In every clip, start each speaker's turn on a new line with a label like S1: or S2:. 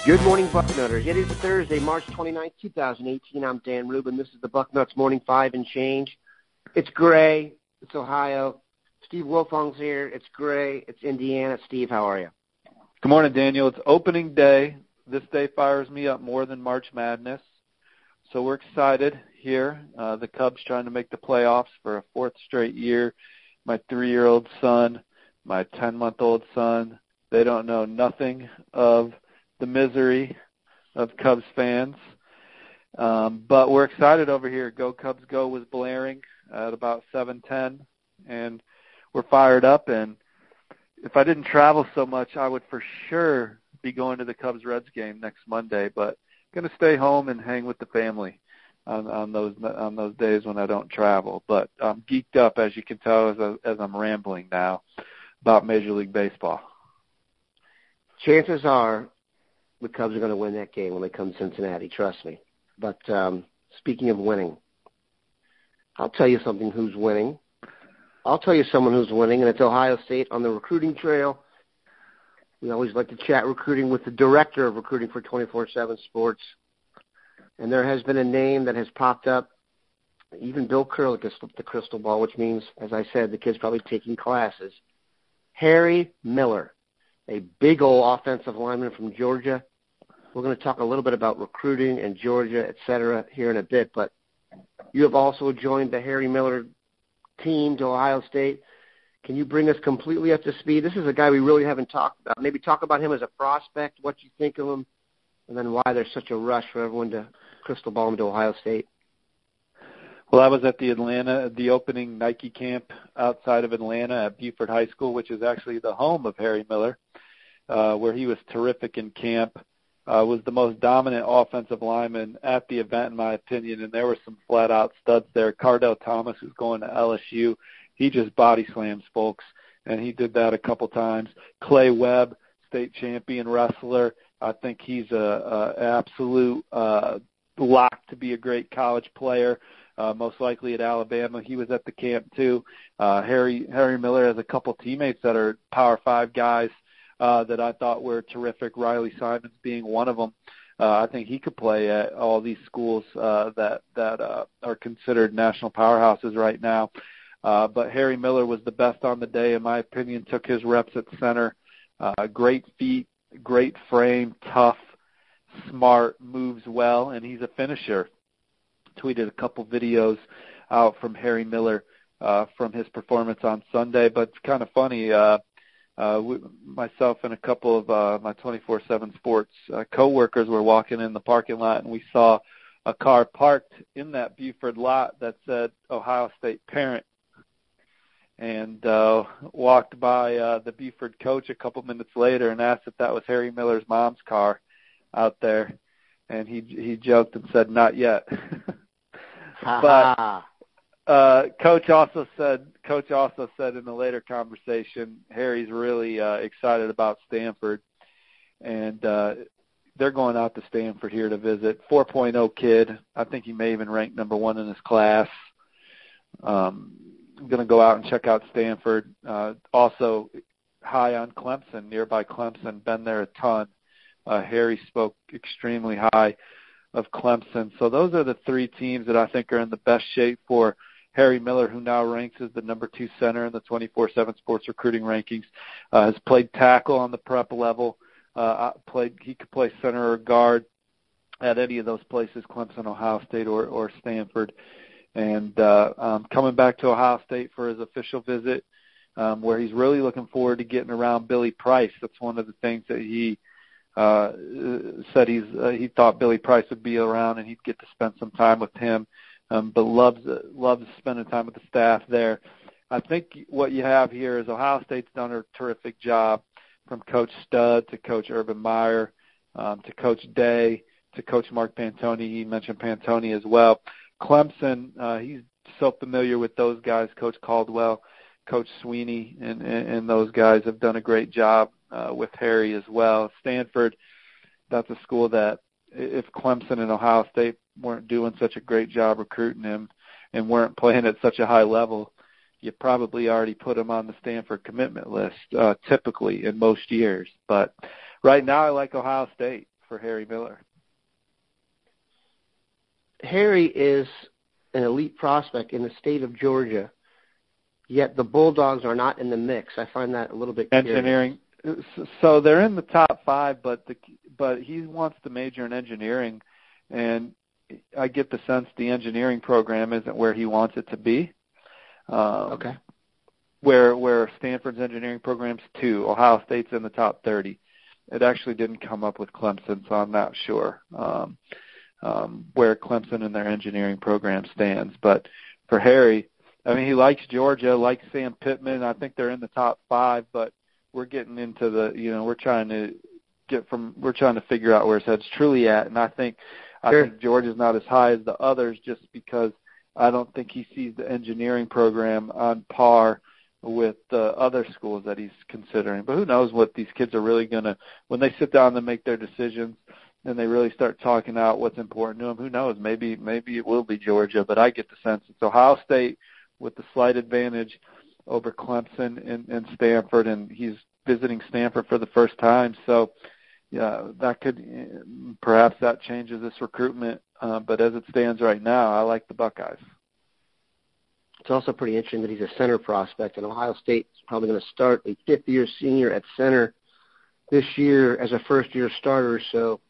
S1: Good morning, Bucknutters. It is Thursday, March 29th, 2018. I'm Dan Rubin. This is the Bucknuts Morning 5 and change. It's gray. It's Ohio. Steve Wiltfong's here. It's gray. It's Indiana. Steve, how are you?
S2: Good morning, Daniel. It's opening day. This day fires me up more than March Madness. So we're excited here. The Cubs trying to make the playoffs for a fourth straight year. My 3-year-old son, my 10-month-old son, they don't know nothing of the misery of Cubs fans. But we're excited over here. Go Cubs Go was blaring at about 7:10, and we're fired up. And if I didn't travel so much, I would for sure be going to the Cubs-Reds game next Monday, but going to stay home and hang with the family on those days when I don't travel. But I'm geeked up, as you can tell, as I'm rambling now about Major League Baseball.
S1: Chances are the Cubs are going to win that game when they come to Cincinnati, trust me. But speaking of winning, I'll tell you something who's winning. I'll tell you someone who's winning, and it's Ohio State on the recruiting trail. We always like to chat recruiting with the director of recruiting for 24/7 Sports. And there has been a name that has popped up. Even Bill Kurlick has flipped the crystal ball, which means, as I said, the kid's probably taking classes. Harry Miller, a big old offensive lineman from Georgia. We're going to talk a little bit about recruiting and Georgia, et cetera, here in a bit. But you have also joined the Harry Miller team to Ohio State. Can you bring us completely up to speed? This is a guy we really haven't talked about. Maybe talk about him as a prospect, what you think of him, and then why there's such a rush for everyone to crystal ball him to Ohio State.
S2: Well, I was at the opening Nike camp outside of Atlanta at Buford High School, which is actually the home of Harry Miller, where he was terrific in camp. Was the most dominant offensive lineman at the event, in my opinion, and there were some flat-out studs there. Cardell Thomas, who's going to LSU, he just body slams folks, and he did that a couple times. Clay Webb, state champion wrestler, I think he's a absolute lock to be a great college player, most likely at Alabama. He was at the camp too. Harry Miller has a couple teammates that are Power 5 guys that I thought were terrific, Riley Simons being one of them. I think he could play at all these schools that are considered national powerhouses right now. But Harry Miller was the best on the day, in my opinion, took his reps at center. Great feet, great frame, tough, smart, moves well, and he's a finisher. Tweeted a couple videos out from Harry Miller from his performance on Sunday. But it's kind of funny. Myself and a couple of my 24/7 Sports coworkers were walking in the parking lot, and we saw a car parked in that Buford lot that said Ohio State parent, and walked by the Buford coach a couple minutes later and asked if that was Harry Miller's mom's car out there, and he joked and said, "Not yet." But Coach also said in a later conversation, Harry's really excited about Stanford, and they're going out to Stanford here to visit. 4.0 kid. I think he may even rank number 1 in his class. I'm going to go out and check out Stanford. Also high on Clemson, nearby Clemson. Been there a ton. Harry spoke extremely high of Clemson. So those are the 3 teams that I think are in the best shape for Harry Miller, who now ranks as the number 2 center in the 24/7 Sports recruiting rankings. Has played tackle on the prep level. He could play center or guard at any of those places, Clemson, Ohio State, or Stanford. And coming back to Ohio State for his official visit, where he's really looking forward to getting around Billy Price. That's one of the things that he said he thought Billy Price would be around and he'd get to spend some time with him, but loves spending time with the staff there. I think what you have here is Ohio State's done a terrific job, from Coach Stud to Coach Urban Meyer to Coach Day to Coach Mark Pantoni. He mentioned Pantoni as well. Clemson, he's so familiar with those guys, Coach Caldwell, Coach Sweeney, and those guys have done a great job with Harry as well. Stanford, that's a school that if Clemson and Ohio State weren't doing such a great job recruiting him and weren't playing at such a high level, you probably already put him on the Stanford commitment list, typically in most years. But right now I like Ohio State for Harry Miller.
S1: Harry is an elite prospect in the state of Georgia, yet the Bulldogs are not in the mix. I find that a little bit
S2: engineering. Curious. So they're in the top 5, but he wants to major in engineering, and I get the sense the engineering program isn't where he wants it to be.
S1: Okay.
S2: Where Stanford's engineering program's 2, Ohio State's in the top 30. It actually didn't come up with Clemson, so I'm not sure where Clemson and their engineering program stands. But for Harry, I mean, he likes Georgia, likes Sam Pittman. I think they're in the top 5, but we're getting into the, we're trying to figure out where his head's truly at. And I think Georgia's not as high as the others just because I don't think he sees the engineering program on par with the other schools that he's considering. But who knows what these kids are really going to, when they sit down and make their decisions and they really start talking out what's important to them, who knows, maybe it will be Georgia. But I get the sense it's Ohio State with the slight advantage over Clemson and Stanford, and he's visiting Stanford for the first time. So, yeah, that could perhaps that changes this recruitment. But as it stands right now, I like the Buckeyes.
S1: It's also pretty interesting that he's a center prospect, and Ohio State is probably going to start a fifth-year senior at center this year as a first-year starter. So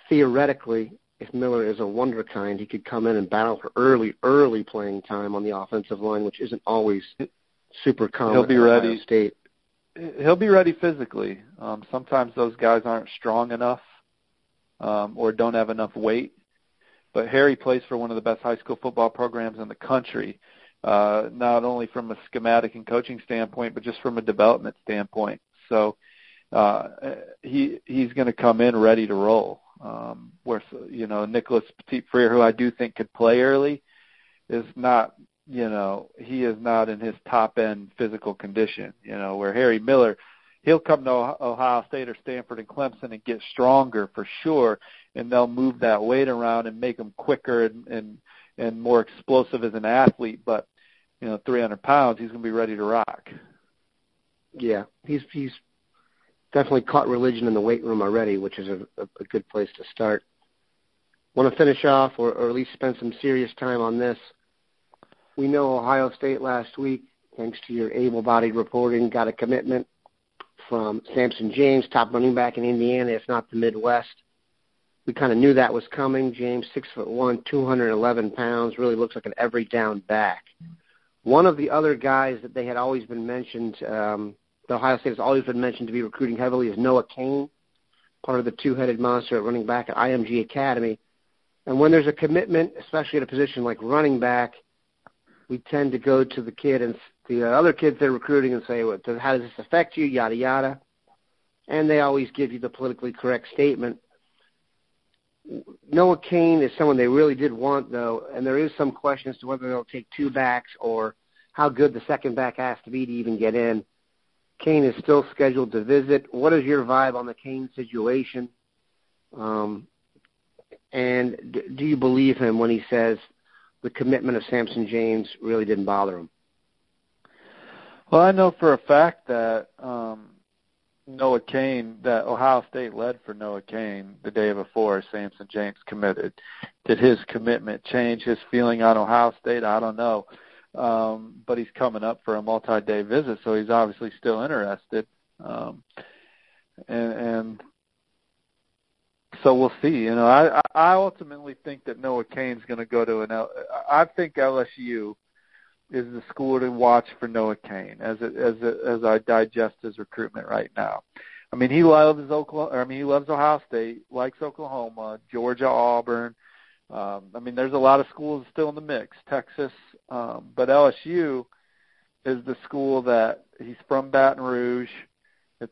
S1: theoretically, if Miller is a wonder kind, he could come in and battle for early playing time on the offensive line, which isn't always super common.
S2: He'll be ready.
S1: Ohio State.
S2: He'll be ready physically. Sometimes those guys aren't strong enough or don't have enough weight. But Harry plays for one of the best high school football programs in the country, not only from a schematic and coaching standpoint, but just from a development standpoint. So he's going to come in ready to roll. Where Nicholas Petit-Frere, who I do think could play early, is not. He is not in his top-end physical condition, where Harry Miller, he'll come to Ohio State or Stanford and Clemson and get stronger for sure, and they'll move that weight around and make him quicker and more explosive as an athlete. But, 300 pounds, he's going to be ready to rock.
S1: Yeah, he's definitely caught religion in the weight room already, which is a good place to start. Want to finish off or at least spend some serious time on this. We know Ohio State last week, thanks to your able-bodied reporting, got a commitment from Sampson James, top running back in Indiana, if not the Midwest. We kind of knew that was coming. James, 6'1", 211 pounds, really looks like an every down back. One of the other guys that they had always been mentioned, Ohio State has always been mentioned to be recruiting heavily, is Noah Cain, part of the two-headed monster at running back at IMG Academy. And when there's a commitment, especially at a position like running back, we tend to go to the kid and the other kids they're recruiting and say, how does this affect you, yada, yada. And they always give you the politically correct statement. Noah Cain is someone they really did want, though, and there is some question as to whether they'll take two backs or how good the second back has to be to even get in. Cain is still scheduled to visit. What is your vibe on the Cain situation? And do you believe him when he says the commitment of Sampson James really didn't bother him?
S2: Well, I know for a fact that Noah Cain, that Ohio State led for Noah Cain the day before Sampson James committed. Did his commitment change his feeling on Ohio State? I don't know. But he's coming up for a multi-day visit, so he's obviously still interested. And so we'll see. I ultimately think that Noah Cain's going to go to I think LSU is the school to watch for Noah Cain as I digest his recruitment right now. I mean, he loves Ohio State, likes Oklahoma, Georgia, Auburn. I mean, there's a lot of schools still in the mix, Texas, but LSU is the school that he's from Baton Rouge. If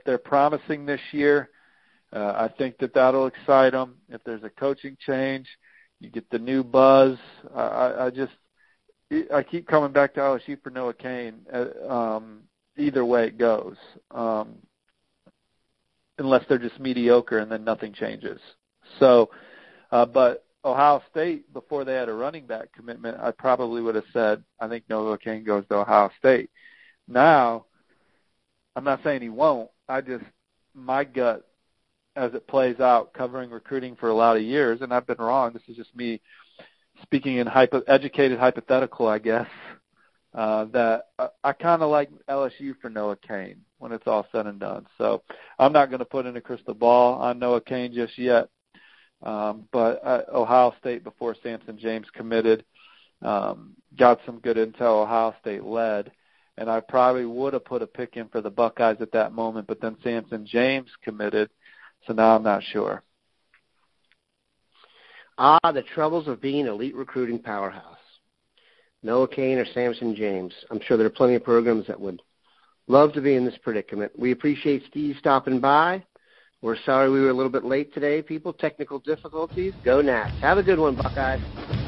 S2: they're promising this year, I think that'll excite them. If there's a coaching change, you get the new buzz. I keep coming back to LSU for Noah Cain. Either way it goes, unless they're just mediocre and then nothing changes. So, but Ohio State, before they had a running back commitment, I probably would have said, I think Noah Cain goes to Ohio State. Now, I'm not saying he won't. my gut, as it plays out, covering recruiting for a lot of years, and I've been wrong. This is just me speaking in educated hypothetical, I guess, that I kind of like LSU for Noah Cain when it's all said and done. So I'm not going to put in a crystal ball on Noah Cain just yet. But Ohio State, before Sampson James committed, got some good intel. Ohio State led, and I probably would have put a pick in for the Buckeyes at that moment, but then Sampson James committed, so now I'm not sure.
S1: The troubles of being an elite recruiting powerhouse. Noah Cain or Sampson James. I'm sure there are plenty of programs that would love to be in this predicament. We appreciate Steve stopping by. We're sorry we were a little bit late today, people. Technical difficulties. Go Nats. Have a good one, Buckeyes.